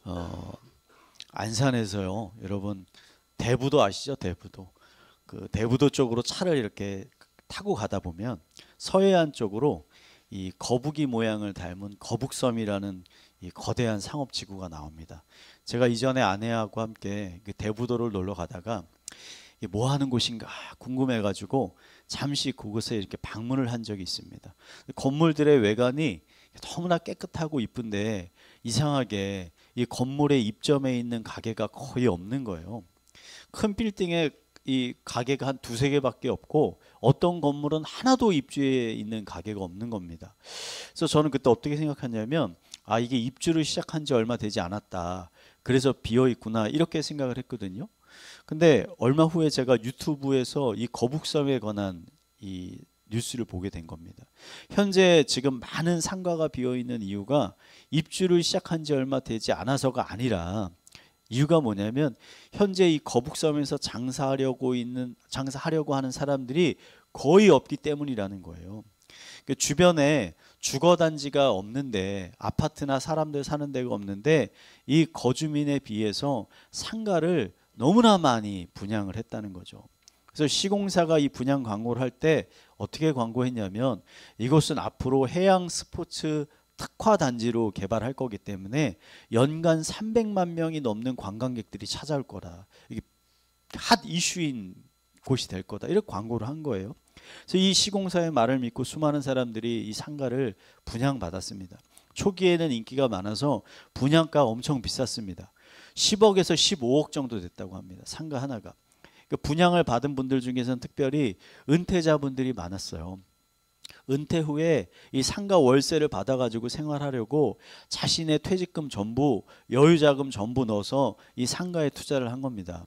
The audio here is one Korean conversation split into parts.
어, 안산에서요. 여러분 대부도 아시죠? 대부도. 그 대부도 쪽으로 차를 이렇게 타고 가다 보면 서해안 쪽으로 이 거북이 모양을 닮은 거북섬이라는 이 거대한 상업지구가 나옵니다. 제가 이전에 아내하고 함께 그 대부도를 놀러 가다가 이게 뭐 하는 곳인가 궁금해가지고 잠시 그곳에 이렇게 방문을 한 적이 있습니다. 건물들의 외관이 너무나 깨끗하고 이쁜데 이상하게 이 건물의 입점에 있는 가게가 거의 없는 거예요. 큰 빌딩에 이 가게가 한 두세 개밖에 없고 어떤 건물은 하나도 입주해 있는 가게가 없는 겁니다. 그래서 저는 그때 어떻게 생각했냐면 아 이게 입주를 시작한 지 얼마 되지 않았다. 그래서 비어 있구나 이렇게 생각을 했거든요. 근데 얼마 후에 제가 유튜브에서 이 거북섬에 관한 이 뉴스를 보게 된 겁니다. 현재 지금 많은 상가가 비어 있는 이유가 입주를 시작한 지 얼마 되지 않아서가 아니라 이유가 뭐냐면 현재 이 거북섬에서 장사하려고 하는 사람들이 거의 없기 때문이라는 거예요. 그 주변에 주거 단지가 없는데 아파트나 사람들 사는 데가 없는데 이 거주민에 비해서 상가를 너무나 많이 분양을 했다는 거죠. 그래서 시공사가 이 분양 광고를 할 때 어떻게 광고했냐면 이곳은 앞으로 해양 스포츠 특화 단지로 개발할 거기 때문에 연간 300만 명이 넘는 관광객들이 찾아올 거다. 이게 핫 이슈인 곳이 될 거다. 이렇게 광고를 한 거예요. 그래서 이 시공사의 말을 믿고 수많은 사람들이 이 상가를 분양받았습니다. 초기에는 인기가 많아서 분양가 엄청 비쌌습니다. 10억에서 15억 정도 됐다고 합니다. 상가 하나가. 그 분양을 받은 분들 중에서는 특별히 은퇴자분들이 많았어요. 은퇴 후에 이 상가 월세를 받아가지고 생활하려고 자신의 퇴직금 전부 여유자금 전부 넣어서 이 상가에 투자를 한 겁니다.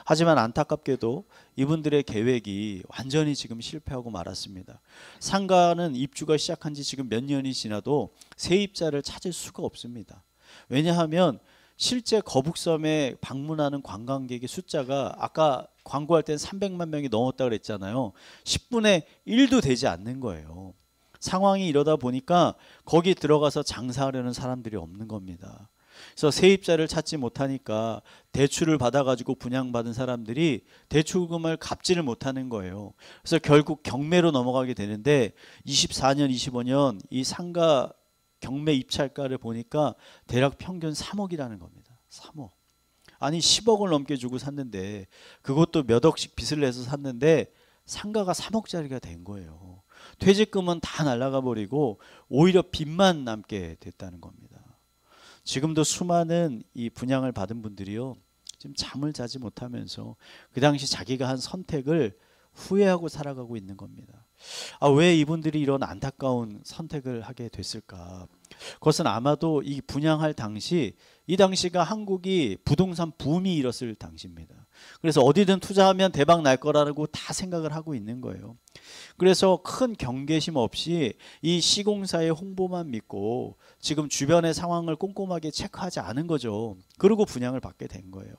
하지만 안타깝게도 이분들의 계획이 완전히 지금 실패하고 말았습니다. 상가는 입주가 시작한 지 지금 몇 년이 지나도 세입자를 찾을 수가 없습니다. 왜냐하면 실제 거북섬에 방문하는 관광객의 숫자가 아까 광고할 땐 300만 명이 넘었다 그랬잖아요. 10분의 1도 되지 않는 거예요. 상황이 이러다 보니까 거기 들어가서 장사하려는 사람들이 없는 겁니다. 그래서 세입자를 찾지 못하니까 대출을 받아가지고 분양받은 사람들이 대출금을 갚지를 못하는 거예요. 그래서 결국 경매로 넘어가게 되는데 24년, 25년 이 상가 경매 입찰가를 보니까 대략 평균 3억이라는 겁니다. 3억. 아니 10억을 넘게 주고 샀는데 그것도 몇 억씩 빚을 내서 샀는데 상가가 3억짜리가 된 거예요. 퇴직금은 다 날아가 버리고 오히려 빚만 남게 됐다는 겁니다. 지금도 수많은 이 분양을 받은 분들이요. 지금 잠을 자지 못하면서 그 당시 자기가 한 선택을 후회하고 살아가고 있는 겁니다. 아, 왜 이분들이 이런 안타까운 선택을 하게 됐을까? 그것은 아마도 이 분양할 당시 이 당시가 한국이 부동산 붐이 일었을 당시입니다. 그래서 어디든 투자하면 대박 날 거라고 다 생각을 하고 있는 거예요. 그래서 큰 경계심 없이 이 시공사의 홍보만 믿고 지금 주변의 상황을 꼼꼼하게 체크하지 않은 거죠. 그리고 분양을 받게 된 거예요.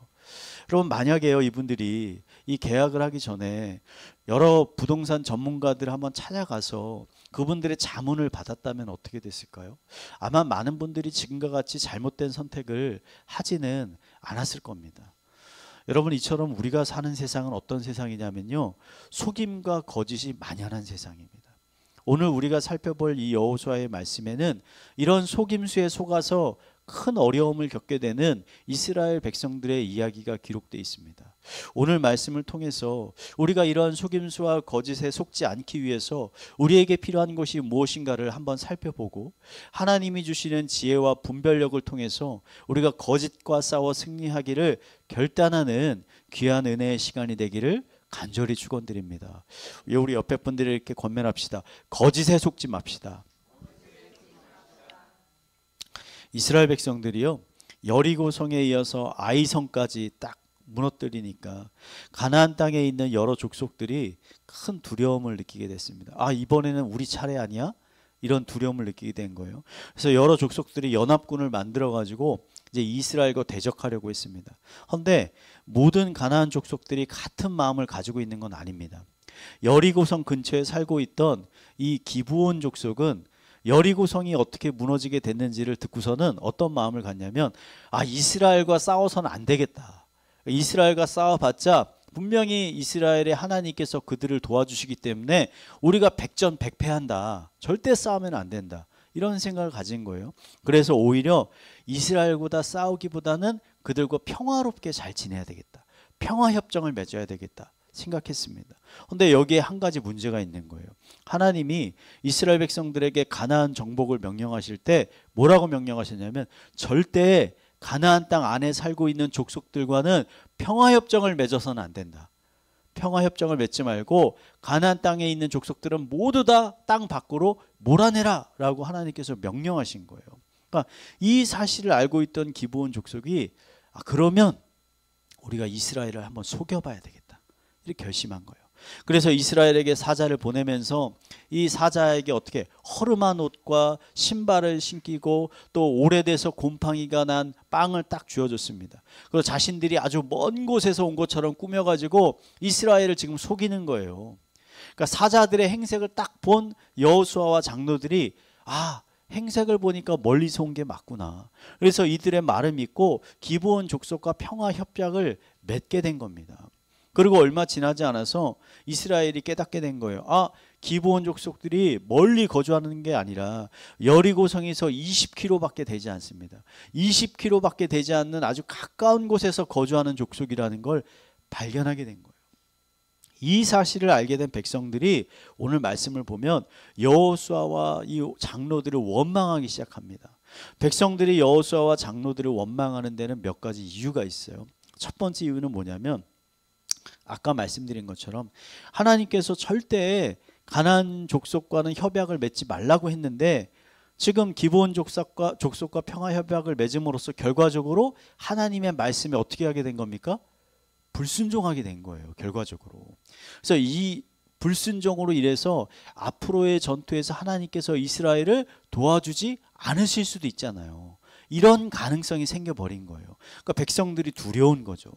여러분 만약에요 이분들이 이 계약을 하기 전에 여러 부동산 전문가들 한번 찾아가서 그분들의 자문을 받았다면 어떻게 됐을까요? 아마 많은 분들이 지금과 같이 잘못된 선택을 하지는 않았을 겁니다. 여러분 이처럼 우리가 사는 세상은 어떤 세상이냐면요. 속임과 거짓이 만연한 세상입니다. 오늘 우리가 살펴볼 이 여호수아의 말씀에는 이런 속임수에 속아서 큰 어려움을 겪게 되는 이스라엘 백성들의 이야기가 기록되어 있습니다. 오늘 말씀을 통해서 우리가 이러한 속임수와 거짓에 속지 않기 위해서 우리에게 필요한 것이 무엇인가를 한번 살펴보고 하나님이 주시는 지혜와 분별력을 통해서 우리가 거짓과 싸워 승리하기를 결단하는 귀한 은혜의 시간이 되기를 간절히 축원드립니다. 우리 옆에 분들이 이렇게 권면합시다. 거짓에 속지 맙시다. 이스라엘 백성들이요 여리고성에 이어서 아이성까지 딱 무너뜨리니까 가나안 땅에 있는 여러 족속들이 큰 두려움을 느끼게 됐습니다. 아 이번에는 우리 차례 아니야? 이런 두려움을 느끼게 된 거예요. 그래서 여러 족속들이 연합군을 만들어 가지고 이제 이스라엘과 대적하려고 했습니다. 그런데 모든 가나안 족속들이 같은 마음을 가지고 있는 건 아닙니다. 여리고성 근처에 살고 있던 이 기브온 족속은 여리고성이 어떻게 무너지게 됐는지를 듣고서는 어떤 마음을 갖냐면, 아, 이스라엘과 싸워서는 안 되겠다. 이스라엘과 싸워봤자 분명히 이스라엘의 하나님께서 그들을 도와주시기 때문에 우리가 백전백패한다. 절대 싸우면 안 된다. 이런 생각을 가진 거예요. 그래서 오히려 이스라엘보다 싸우기보다는 그들과 평화롭게 잘 지내야 되겠다. 평화협정을 맺어야 되겠다 생각했습니다. 그런데 여기에 한 가지 문제가 있는 거예요. 하나님이 이스라엘 백성들에게 가나안 정복을 명령하실 때 뭐라고 명령하셨냐면, 절대 가나안 땅 안에 살고 있는 족속들과는 평화협정을 맺어서는 안 된다. 평화협정을 맺지 말고 가나안 땅에 있는 족속들은 모두 다 땅 밖으로 몰아내라 라고 하나님께서 명령하신 거예요. 그러니까 이 사실을 알고 있던 기브온 족속이, 아, 그러면 우리가 이스라엘을 한번 속여봐야 되겠다 이렇게 결심한 거예요. 그래서 이스라엘에게 사자를 보내면서 이 사자에게 어떻게 허름한 옷과 신발을 신기고 또 오래돼서 곰팡이가 난 빵을 딱 쥐어줬습니다. 그리고 자신들이 아주 먼 곳에서 온 것처럼 꾸며가지고 이스라엘을 지금 속이는 거예요. 그러니까 사자들의 행색을 딱 본 여호수아와 장로들이, 아, 행색을 보니까 멀리서 온 게 맞구나. 그래서 이들의 말을 믿고 기브온 족속과 평화 협약을 맺게 된 겁니다. 그리고 얼마 지나지 않아서 이스라엘이 깨닫게 된 거예요. 아, 기브온 족속들이 멀리 거주하는 게 아니라 여리고성에서 20km밖에 되지 않습니다. 20km밖에 되지 않는 아주 가까운 곳에서 거주하는 족속이라는 걸 발견하게 된 거예요. 이 사실을 알게 된 백성들이 오늘 말씀을 보면 여호수아와 이 장로들을 원망하기 시작합니다. 백성들이 여호수아와 장로들을 원망하는 데는 몇 가지 이유가 있어요. 첫 번째 이유는 뭐냐면, 아까 말씀드린 것처럼 하나님께서 절대 가나안 족속과는 협약을 맺지 말라고 했는데, 지금 기브온 족속과 평화 협약을 맺음으로써 결과적으로 하나님의 말씀에 어떻게 하게 된 겁니까? 불순종하게 된 거예요, 결과적으로. 그래서 이 불순종으로 인해서 앞으로의 전투에서 하나님께서 이스라엘을 도와주지 않으실 수도 있잖아요. 이런 가능성이 생겨버린 거예요. 그러니까 백성들이 두려운 거죠.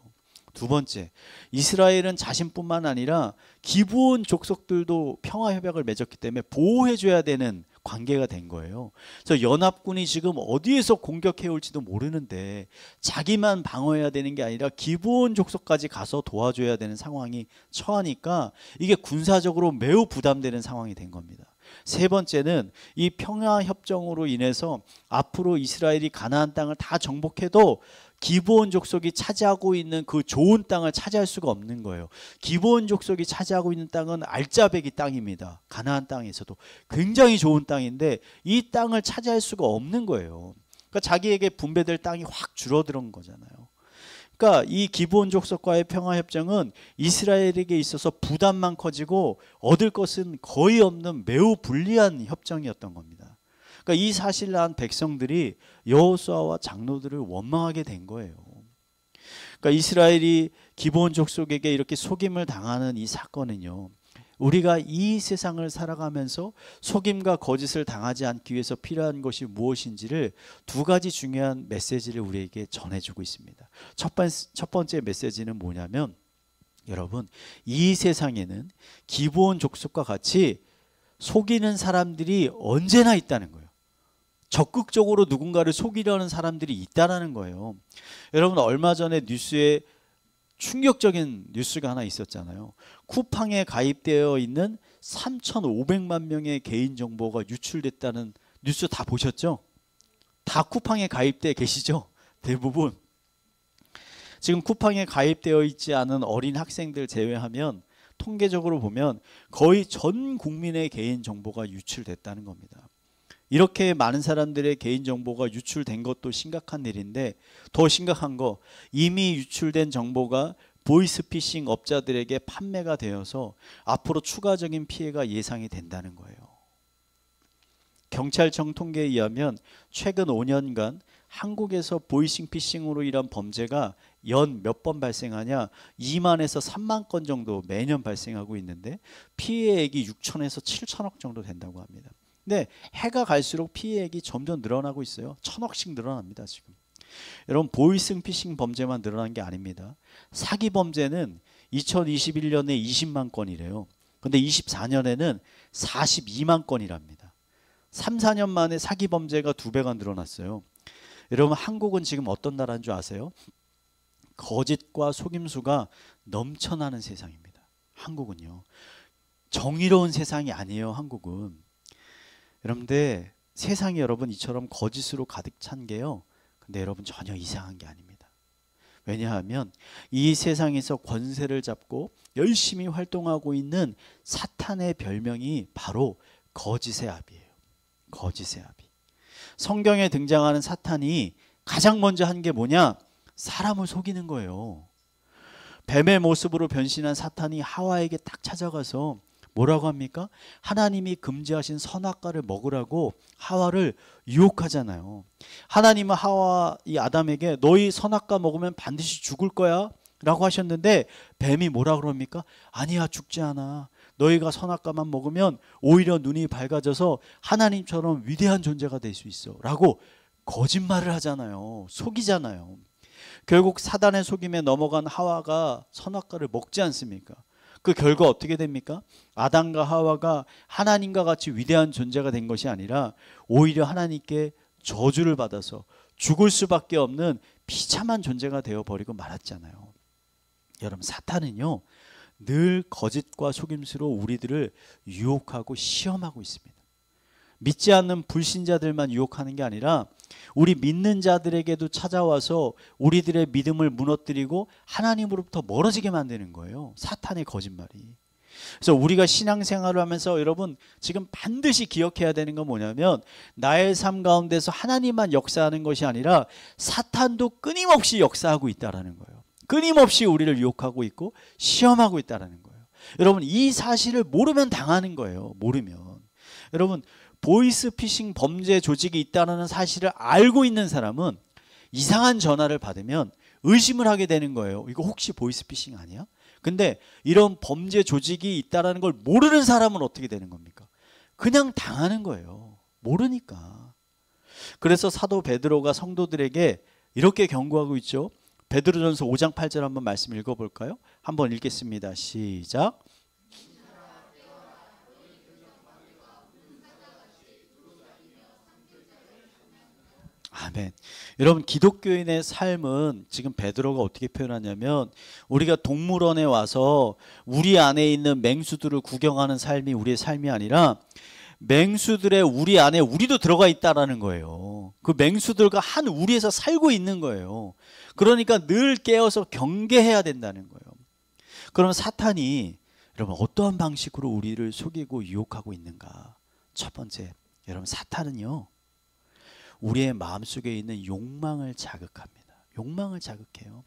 두 번째, 이스라엘은 자신뿐만 아니라 기브온 족속들도 평화협약을 맺었기 때문에 보호해줘야 되는 관계가 된 거예요. 그래서 연합군이 지금 어디에서 공격해 올지도 모르는데 자기만 방어해야 되는 게 아니라 기브온 족속까지 가서 도와줘야 되는 상황이 처하니까 이게 군사적으로 매우 부담되는 상황이 된 겁니다. 세 번째는 이 평화협정으로 인해서 앞으로 이스라엘이 가나안 땅을 다 정복해도 기브온 족속이 차지하고 있는 그 좋은 땅을 차지할 수가 없는 거예요. 기브온 족속이 차지하고 있는 땅은 알짜배기 땅입니다. 가나안 땅에서도 굉장히 좋은 땅인데 이 땅을 차지할 수가 없는 거예요. 그러니까 자기에게 분배될 땅이 확 줄어드는 거잖아요. 그러니까 이 기브온 족속과의 평화협정은 이스라엘에게 있어서 부담만 커지고 얻을 것은 거의 없는 매우 불리한 협정이었던 겁니다. 그러니까 이 사실을 안 백성들이 여호수아와 장로들을 원망하게 된 거예요. 그러니까 이스라엘이 기브온 족속에게 이렇게 속임을 당하는 이 사건은요, 우리가 이 세상을 살아가면서 속임과 거짓을 당하지 않기 위해서 필요한 것이 무엇인지를 두 가지 중요한 메시지를 우리에게 전해주고 있습니다. 첫 번째 메시지는 뭐냐면, 여러분, 이 세상에는 기브온 족속과 같이 속이는 사람들이 언제나 있다는 거예요. 적극적으로 누군가를 속이려는 사람들이 있다는 거예요. 여러분, 얼마 전에 뉴스에 충격적인 뉴스가 하나 있었잖아요. 쿠팡에 가입되어 있는 3,500만 명의 개인정보가 유출됐다는 뉴스 다 보셨죠? 다 쿠팡에 가입되어 계시죠? 대부분. 지금 쿠팡에 가입되어 있지 않은 어린 학생들 제외하면 통계적으로 보면 거의 전 국민의 개인정보가 유출됐다는 겁니다. 이렇게 많은 사람들의 개인정보가 유출된 것도 심각한 일인데, 더 심각한 거, 이미 유출된 정보가 보이스피싱 업자들에게 판매가 되어서 앞으로 추가적인 피해가 예상이 된다는 거예요. 경찰청 통계에 의하면 최근 5년간 한국에서 보이스피싱으로 인한 범죄가 연 몇 번 발생하냐, 2만에서 3만 건 정도 매년 발생하고 있는데 피해액이 6천에서 7천억 정도 된다고 합니다. 근데 해가 갈수록 피해액이 점점 늘어나고 있어요. 1,000억씩 늘어납니다, 지금. 여러분, 보이스피싱 범죄만 늘어난 게 아닙니다. 사기 범죄는 2021년에 20만 건이래요. 근데 24년에는 42만 건이랍니다. 3, 4년 만에 사기 범죄가 2배가 늘어났어요. 여러분 한국은 지금 어떤 나라인 줄 아세요? 거짓과 속임수가 넘쳐나는 세상입니다. 한국은요. 정의로운 세상이 아니에요. 한국은. 여러분들 세상이 여러분 이처럼 거짓으로 가득 찬 게요. 근데 여러분 전혀 이상한 게 아닙니다. 왜냐하면 이 세상에서 권세를 잡고 열심히 활동하고 있는 사탄의 별명이 바로 거짓의 아비예요. 거짓의 아비. 성경에 등장하는 사탄이 가장 먼저 한 게 뭐냐? 사람을 속이는 거예요. 뱀의 모습으로 변신한 사탄이 하와에게 딱 찾아가서 뭐라고 합니까? 하나님이 금지하신 선악과를 먹으라고 하와를 유혹하잖아요. 하나님은 하와 이 아담에게 너희 선악과 먹으면 반드시 죽을 거야 라고 하셨는데 뱀이 뭐라 그럽니까? 아니야, 죽지 않아. 너희가 선악과만 먹으면 오히려 눈이 밝아져서 하나님처럼 위대한 존재가 될 수 있어 라고 거짓말을 하잖아요. 속이잖아요. 결국 사단의 속임에 넘어간 하와가 선악과를 먹지 않습니까? 그 결과 어떻게 됩니까? 아담과 하와가 하나님과 같이 위대한 존재가 된 것이 아니라 오히려 하나님께 저주를 받아서 죽을 수밖에 없는 비참한 존재가 되어버리고 말았잖아요. 여러분 사탄은요 늘 거짓과 속임수로 우리들을 유혹하고 시험하고 있습니다. 믿지 않는 불신자들만 유혹하는 게 아니라 우리 믿는 자들에게도 찾아와서 우리들의 믿음을 무너뜨리고 하나님으로부터 멀어지게 만드는 거예요. 사탄의 거짓말이. 그래서 우리가 신앙생활을 하면서 여러분 지금 반드시 기억해야 되는 건 뭐냐면 나의 삶 가운데서 하나님만 역사하는 것이 아니라 사탄도 끊임없이 역사하고 있다는 거예요. 끊임없이 우리를 유혹하고 있고 시험하고 있다는 거예요. 여러분 이 사실을 모르면 당하는 거예요. 모르면. 여러분 보이스피싱 범죄 조직이 있다는 사실을 알고 있는 사람은 이상한 전화를 받으면 의심을 하게 되는 거예요. 이거 혹시 보이스피싱 아니야? 근데 이런 범죄 조직이 있다는 걸 모르는 사람은 어떻게 되는 겁니까? 그냥 당하는 거예요. 모르니까. 그래서 사도 베드로가 성도들에게 이렇게 경고하고 있죠. 베드로전서 5장 8절 한번 말씀 읽어볼까요? 한번 읽겠습니다. 시작. 아멘. 여러분 기독교인의 삶은 지금 베드로가 어떻게 표현하냐면 우리가 동물원에 와서 우리 안에 있는 맹수들을 구경하는 삶이 우리의 삶이 아니라 맹수들의 우리 안에 우리도 들어가 있다라는 거예요. 그 맹수들과 한 우리에서 살고 있는 거예요. 그러니까 늘 깨어서 경계해야 된다는 거예요. 그러면 사탄이 여러분 어떠한 방식으로 우리를 속이고 유혹하고 있는가? 첫 번째, 여러분 사탄은요 우리의 마음속에 있는 욕망을 자극합니다. 욕망을 자극해요.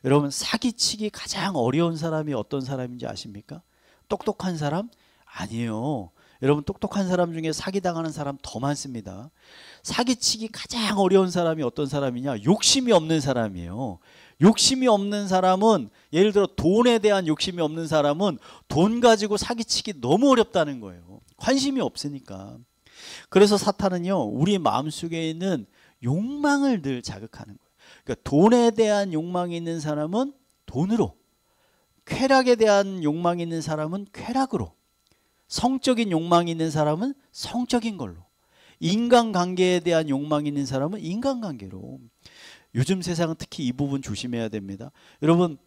여러분 사기치기 가장 어려운 사람이 어떤 사람인지 아십니까? 똑똑한 사람? 아니에요. 여러분 똑똑한 사람 중에 사기당하는 사람 더 많습니다. 사기치기 가장 어려운 사람이 어떤 사람이냐? 욕심이 없는 사람이에요. 욕심이 없는 사람은 예를 들어 돈에 대한 욕심이 없는 사람은 돈 가지고 사기치기 너무 어렵다는 거예요. 관심이 없으니까. 그래서 사탄은요 우리 마음속에 있는 욕망을 늘 자극하는 거예요. 그러니까 돈에 대한 욕망이 있는 사람은 돈으로, 쾌락에 대한 욕망이 있는 사람은 쾌락으로, 성적인 욕망이 있는 사람은 성적인 걸로, 인간관계에 대한 욕망이 있는 사람은 인간관계로. 요즘 세상은 특히 이 부분 조심해야 됩니다. 여러분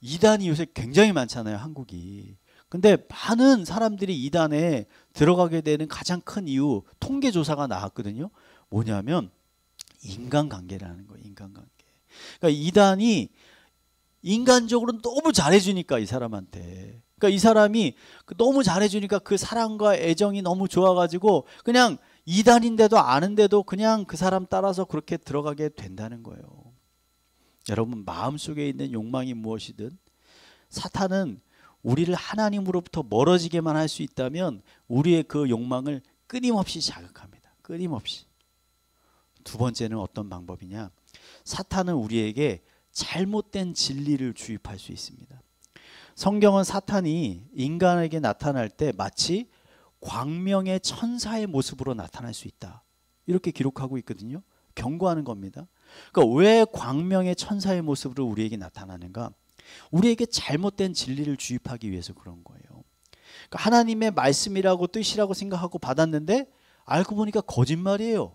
이단이 요새 굉장히 많잖아요. 한국이. 근데 많은 사람들이 이단에 들어가게 되는 가장 큰 이유 통계조사가 나왔거든요. 뭐냐면 인간관계라는 거예요. 인간관계. 그러니까 이단이 인간적으로 너무 잘해주니까 이 사람한테. 그러니까 이 사람이 너무 잘해주니까 그 사랑과 애정이 너무 좋아가지고 그냥 이단인데도 아는데도 그냥 그 사람 따라서 그렇게 들어가게 된다는 거예요. 여러분 마음속에 있는 욕망이 무엇이든 사탄은 우리를 하나님으로부터 멀어지게만 할 수 있다면 우리의 그 욕망을 끊임없이 자극합니다. 끊임없이. 두 번째는 어떤 방법이냐? 사탄은 우리에게 잘못된 진리를 주입할 수 있습니다. 성경은 사탄이 인간에게 나타날 때 마치 광명의 천사의 모습으로 나타날 수 있다. 이렇게 기록하고 있거든요. 경고하는 겁니다. 그러니까 왜 광명의 천사의 모습으로 우리에게 나타나는가? 우리에게 잘못된 진리를 주입하기 위해서 그런 거예요. 그러니까 하나님의 말씀이라고 뜻이라고 생각하고 받았는데 알고 보니까 거짓말이에요.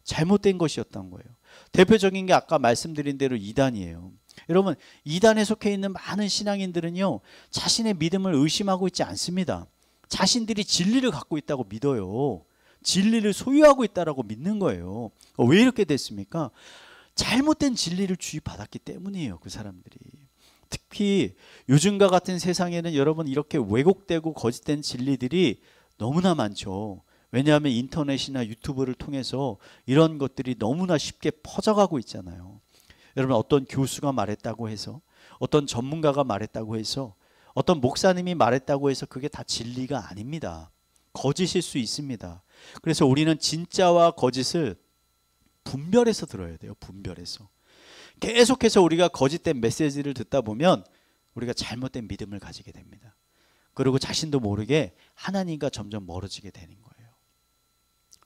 잘못된 것이었던 거예요. 대표적인 게 아까 말씀드린 대로 이단이에요. 여러분, 이단에 속해 있는 많은 신앙인들은요, 자신의 믿음을 의심하고 있지 않습니다. 자신들이 진리를 갖고 있다고 믿어요. 진리를 소유하고 있다고 믿는 거예요. 왜 이렇게 됐습니까? 잘못된 진리를 주입받았기 때문이에요. 그 사람들이. 특히 요즘과 같은 세상에는 여러분 이렇게 왜곡되고 거짓된 진리들이 너무나 많죠. 왜냐하면 인터넷이나 유튜브를 통해서 이런 것들이 너무나 쉽게 퍼져가고 있잖아요. 여러분, 어떤 교수가 말했다고 해서, 어떤 전문가가 말했다고 해서, 어떤 목사님이 말했다고 해서 그게 다 진리가 아닙니다. 거짓일 수 있습니다. 그래서 우리는 진짜와 거짓을 분별해서 들어야 돼요. 분별해서. 계속해서 우리가 거짓된 메시지를 듣다 보면 우리가 잘못된 믿음을 가지게 됩니다. 그리고 자신도 모르게 하나님과 점점 멀어지게 되는 거예요.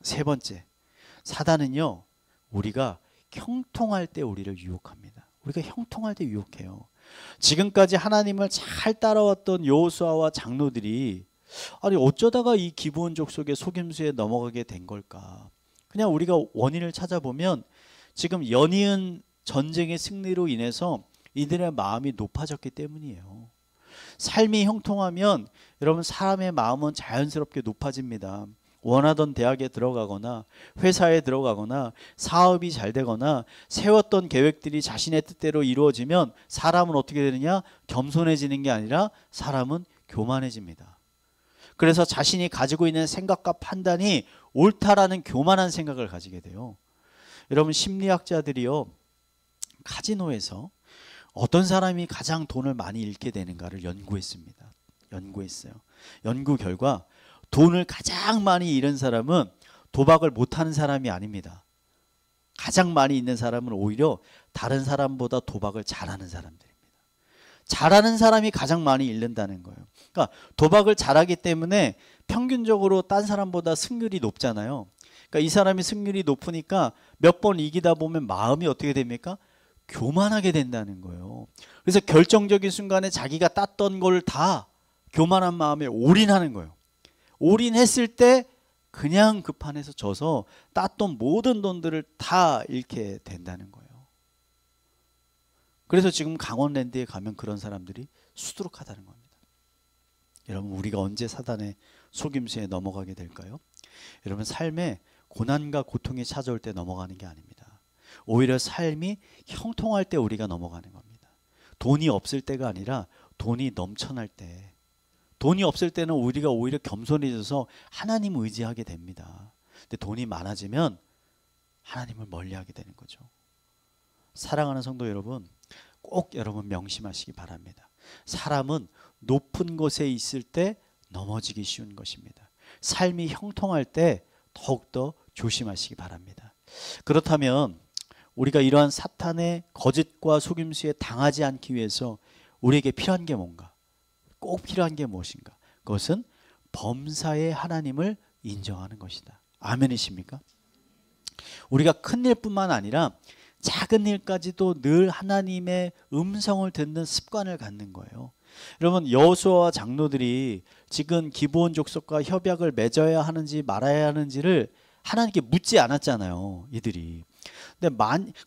세 번째, 사단은요, 우리가 형통할 때 우리를 유혹합니다. 우리가 형통할 때 유혹해요. 지금까지 하나님을 잘 따라왔던 여호수아와 장로들이 아니 어쩌다가 이 기브온 족속의 속임수에 넘어가게 된 걸까? 그냥 우리가 원인을 찾아보면 지금 연이은 전쟁의 승리로 인해서 이들의 마음이 높아졌기 때문이에요. 삶이 형통하면 여러분 사람의 마음은 자연스럽게 높아집니다. 원하던 대학에 들어가거나 회사에 들어가거나 사업이 잘 되거나 세웠던 계획들이 자신의 뜻대로 이루어지면 사람은 어떻게 되느냐? 겸손해지는 게 아니라 사람은 교만해집니다. 그래서 자신이 가지고 있는 생각과 판단이 옳다라는 교만한 생각을 가지게 돼요. 여러분, 심리학자들이요, 카지노에서 어떤 사람이 가장 돈을 많이 잃게 되는가를 연구했습니다. 연구했어요. 연구 결과 돈을 가장 많이 잃은 사람은 도박을 못하는 사람이 아닙니다. 가장 많이 잃는 사람은 오히려 다른 사람보다 도박을 잘하는 사람들입니다. 잘하는 사람이 가장 많이 잃는다는 거예요. 그러니까 도박을 잘하기 때문에 평균적으로 딴 사람보다 승률이 높잖아요. 그러니까 이 사람이 승률이 높으니까 몇 번 이기다 보면 마음이 어떻게 됩니까? 교만하게 된다는 거예요. 그래서 결정적인 순간에 자기가 땄던 걸 다 교만한 마음에 올인하는 거예요. 올인했을 때 그냥 그 판에서 져서 땄던 모든 돈들을 다 잃게 된다는 거예요. 그래서 지금 강원랜드에 가면 그런 사람들이 수두룩하다는 겁니다. 여러분, 우리가 언제 사단의 속임수에 넘어가게 될까요? 여러분, 삶에 고난과 고통이 찾아올 때 넘어가는 게 아닙니다. 오히려 삶이 형통할 때 우리가 넘어가는 겁니다. 돈이 없을 때가 아니라 돈이 넘쳐날 때, 돈이 없을 때는 우리가 오히려 겸손해져서 하나님 의지하게 됩니다. 근데 돈이 많아지면 하나님을 멀리하게 되는 거죠. 사랑하는 성도 여러분, 꼭 여러분 명심하시기 바랍니다. 사람은 높은 곳에 있을 때 넘어지기 쉬운 것입니다. 삶이 형통할 때 더욱더 조심하시기 바랍니다. 그렇다면 우리가 이러한 사탄의 거짓과 속임수에 당하지 않기 위해서 우리에게 필요한 게 뭔가? 꼭 필요한 게 무엇인가? 그것은 범사의 하나님을 인정하는 것이다. 아멘이십니까? 우리가 큰 일뿐만 아니라 작은 일까지도 늘 하나님의 음성을 듣는 습관을 갖는 거예요. 여러분, 여호수아와 장로들이 지금 기브온 족속과 협약을 맺어야 하는지 말아야 하는지를 하나님께 묻지 않았잖아요, 이들이.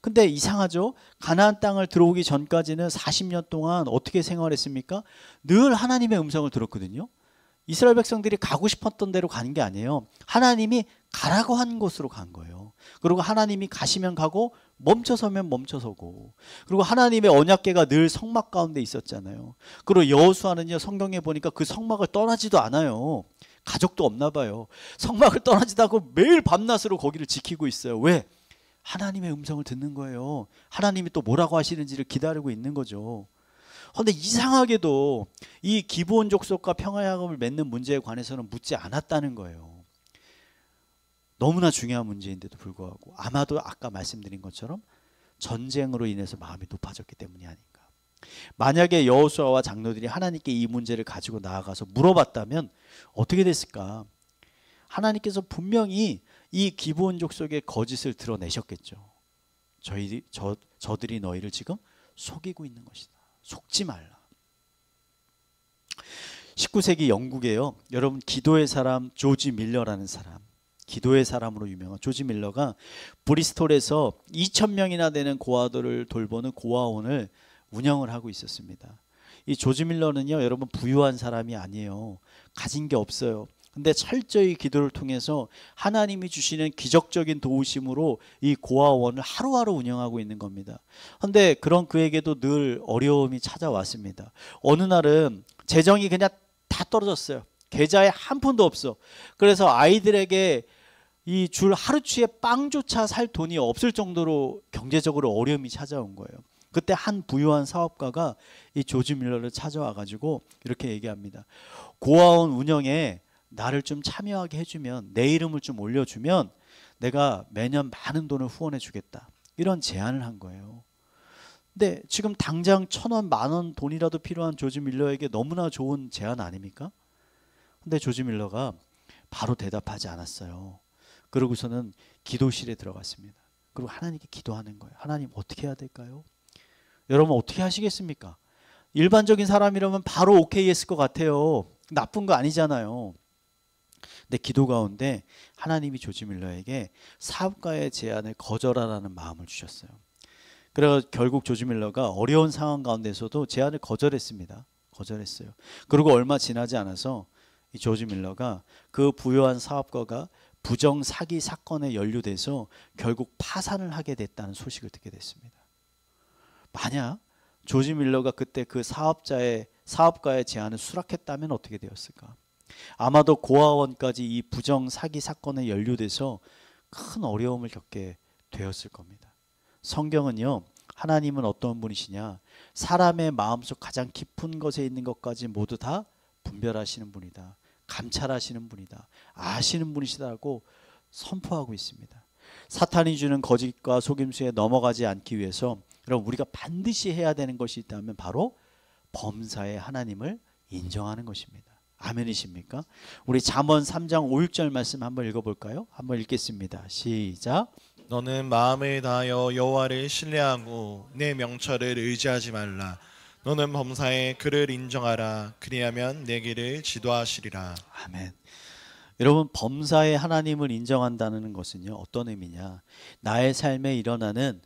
근데 이상하죠? 가나안 땅을 들어오기 전까지는 40년 동안 어떻게 생활했습니까? 늘 하나님의 음성을 들었거든요. 이스라엘 백성들이 가고 싶었던 데로 가는 게 아니에요. 하나님이 가라고 한 곳으로 간 거예요. 그리고 하나님이 가시면 가고 멈춰서면 멈춰서고, 그리고 하나님의 언약궤가 늘 성막 가운데 있었잖아요. 그리고 여호수아는요, 성경에 보니까 그 성막을 떠나지도 않아요. 가족도 없나 봐요. 성막을 떠나지도 않고 매일 밤낮으로 거기를 지키고 있어요. 왜? 하나님의 음성을 듣는 거예요. 하나님이 또 뭐라고 하시는지를 기다리고 있는 거죠. 그런데 이상하게도 이 기브온 족속과 평화약업을 맺는 문제에 관해서는 묻지 않았다는 거예요. 너무나 중요한 문제인데도 불구하고 아마도 아까 말씀드린 것처럼 전쟁으로 인해서 마음이 높아졌기 때문이 아닌가. 만약에 여호수아와 장로들이 하나님께 이 문제를 가지고 나아가서 물어봤다면 어떻게 됐을까? 하나님께서 분명히 이 기브온 족속의 거짓을 드러내셨겠죠. 저들이 너희를 지금 속이고 있는 것이다. 속지 말라. 19세기 영국에요. 여러분 기도의 사람 조지 밀러라는 사람, 기도의 사람으로 유명한 조지 밀러가 브리스톨에서 2,000명이나 되는 고아들을 돌보는 고아원을 운영을 하고 있었습니다. 이 조지 밀러는요, 여러분 부유한 사람이 아니에요. 가진 게 없어요. 근데 철저히 기도를 통해서 하나님이 주시는 기적적인 도우심으로 이 고아원을 하루하루 운영하고 있는 겁니다. 근데 그런 그에게도 늘 어려움이 찾아왔습니다. 어느 날은 재정이 그냥 다 떨어졌어요. 계좌에 한 푼도 없어. 그래서 아이들에게 이 줄 하루치의 빵조차 살 돈이 없을 정도로 경제적으로 어려움이 찾아온 거예요. 그때 한 부유한 사업가가 이 조지 밀러를 찾아와 가지고 이렇게 얘기합니다. 고아원 운영에 나를 좀 참여하게 해주면, 내 이름을 좀 올려주면 내가 매년 많은 돈을 후원해 주겠다, 이런 제안을 한 거예요. 근데 지금 당장 1,000원, 10,000원 돈이라도 필요한 조지 밀러에게 너무나 좋은 제안 아닙니까? 근데 조지 밀러가 바로 대답하지 않았어요. 그러고서는 기도실에 들어갔습니다. 그리고 하나님께 기도하는 거예요. 하나님, 어떻게 해야 될까요? 여러분 어떻게 하시겠습니까? 일반적인 사람이라면 바로 오케이 했을 것 같아요. 나쁜 거 아니잖아요. 근데 기도 가운데 하나님이 조지 밀러에게 사업가의 제안을 거절하라는 마음을 주셨어요. 그래서 결국 조지 밀러가 어려운 상황 가운데서도 제안을 거절했습니다. 거절했어요. 그리고 얼마 지나지 않아서 이 조지 밀러가 그 부유한 사업가가 부정 사기 사건에 연루돼서 결국 파산을 하게 됐다는 소식을 듣게 됐습니다. 만약 조지 밀러가 그때 그 사업가의 제안을 수락했다면 어떻게 되었을까? 아마도 고아원까지 이 부정 사기 사건에 연루돼서 큰 어려움을 겪게 되었을 겁니다. 성경은요, 하나님은 어떤 분이시냐, 사람의 마음속 가장 깊은 것에 있는 것까지 모두 다 분별하시는 분이다, 감찰하시는 분이다, 아시는 분이시다고 선포하고 있습니다. 사탄이 주는 거짓과 속임수에 넘어가지 않기 위해서 여러분, 우리가 반드시 해야 되는 것이 있다면 바로 범사의 하나님을 인정하는 것입니다. 아멘이십니까? 우리 잠언 3장 5, 6절 말씀 한번 읽어볼까요? 한번 읽겠습니다. 시작. 너는 마음을 다하여 여호와를 신뢰하고 내 명철을 의지하지 말라. 너는 범사에 그를 인정하라. 그리하면 내 길을 지도하시리라. 아멘. 여러분, 범사의 하나님을 인정한다는 것은요, 어떤 의미냐, 나의 삶에 일어나는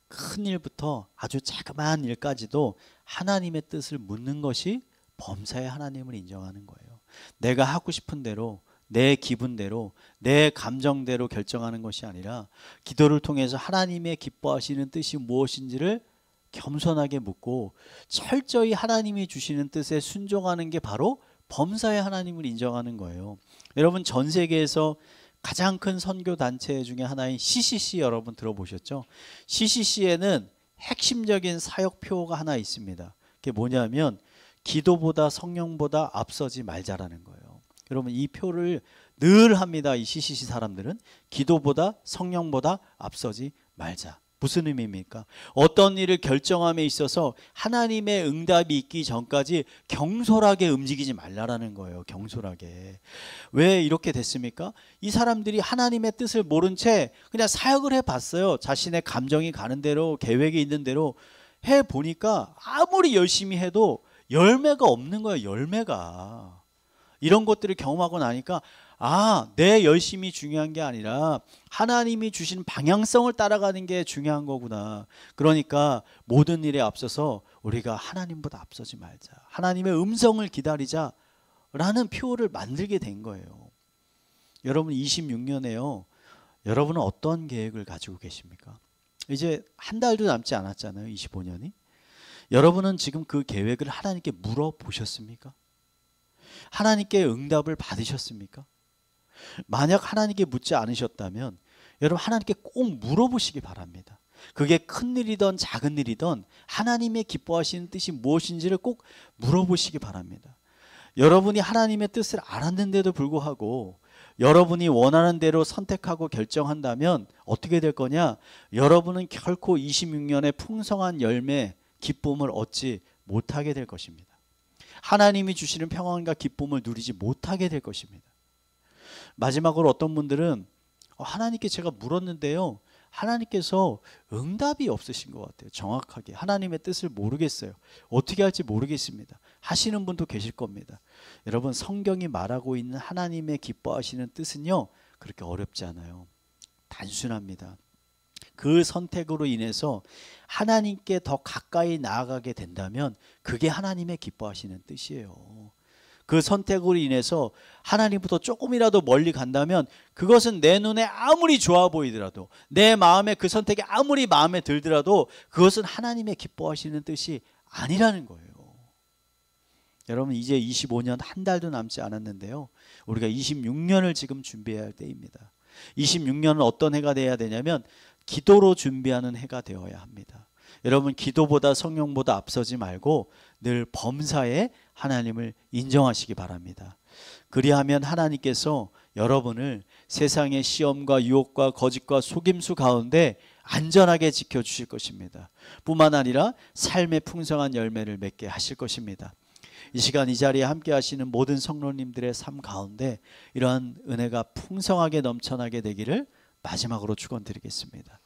큰 일부터 아주 자그마한 일까지도 하나님의 뜻을 묻는 것이 범사의 하나님을 인정하는 거예요. 내가 하고 싶은 대로, 내 기분대로, 내 감정대로 결정하는 것이 아니라 기도를 통해서 하나님의 기뻐하시는 뜻이 무엇인지를 겸손하게 묻고 철저히 하나님이 주시는 뜻에 순종하는 게 바로 범사의 하나님을 인정하는 거예요. 여러분, 전 세계에서 가장 큰 선교 단체 중에 하나인 CCC 여러분 들어보셨죠? CCC에는 핵심적인 사역표가 하나 있습니다. 그게 뭐냐면 기도보다 성령보다 앞서지 말자라는 거예요. 여러분, 이 표를 늘 합니다. 이 CCC 사람들은 기도보다 성령보다 앞서지 말자. 무슨 의미입니까? 어떤 일을 결정함에 있어서 하나님의 응답이 있기 전까지 경솔하게 움직이지 말라라는 거예요. 경솔하게. 왜 이렇게 됐습니까? 이 사람들이 하나님의 뜻을 모른 채 그냥 사역을 해봤어요. 자신의 감정이 가는 대로, 계획이 있는 대로 해보니까 아무리 열심히 해도 열매가 없는 거예요. 열매가. 이런 것들을 경험하고 나니까 내 열심이 중요한 게 아니라 하나님이 주신 방향성을 따라가는 게 중요한 거구나. 그러니까 모든 일에 앞서서 우리가 하나님보다 앞서지 말자, 하나님의 음성을 기다리자 라는 표를 만들게 된 거예요. 여러분, 26년에요, 여러분은 어떤 계획을 가지고 계십니까? 이제 한 달도 남지 않았잖아요. 25년이. 여러분은 지금 그 계획을 하나님께 물어보셨습니까? 하나님께 응답을 받으셨습니까? 만약 하나님께 묻지 않으셨다면 여러분, 하나님께 꼭 물어보시기 바랍니다. 그게 큰 일이든 작은 일이든 하나님의 기뻐하시는 뜻이 무엇인지를 꼭 물어보시기 바랍니다. 여러분이 하나님의 뜻을 알았는데도 불구하고 여러분이 원하는 대로 선택하고 결정한다면 어떻게 될 거냐? 여러분은 결코 26년의 풍성한 열매, 기쁨을 얻지 못하게 될 것입니다. 하나님이 주시는 평안과 기쁨을 누리지 못하게 될 것입니다. 마지막으로 어떤 분들은 하나님께 제가 물었는데요, 하나님께서 응답이 없으신 것 같아요. 정확하게 하나님의 뜻을 모르겠어요. 어떻게 할지 모르겠습니다. 하시는 분도 계실 겁니다. 여러분, 성경이 말하고 있는 하나님의 기뻐하시는 뜻은요, 그렇게 어렵지 않아요. 단순합니다. 그 선택으로 인해서 하나님께 더 가까이 나아가게 된다면 그게 하나님의 기뻐하시는 뜻이에요. 그 선택으로 인해서 하나님부터 조금이라도 멀리 간다면 그것은 내 눈에 아무리 좋아 보이더라도, 내 마음에 그 선택이 아무리 마음에 들더라도 그것은 하나님의 기뻐하시는 뜻이 아니라는 거예요. 여러분, 이제 25년 한 달도 남지 않았는데요, 우리가 26년을 지금 준비해야 할 때입니다. 26년은 어떤 해가 돼야 되냐면 기도로 준비하는 해가 되어야 합니다. 여러분, 기도보다 성령보다 앞서지 말고 늘 범사에 하나님을 인정하시기 바랍니다. 그리하면 하나님께서 여러분을 세상의 시험과 유혹과 거짓과 속임수 가운데 안전하게 지켜주실 것입니다. 뿐만 아니라 삶의 풍성한 열매를 맺게 하실 것입니다. 이 시간 이 자리에 함께 하시는 모든 성도님들의 삶 가운데 이러한 은혜가 풍성하게 넘쳐나게 되기를 마지막으로 축원드리겠습니다.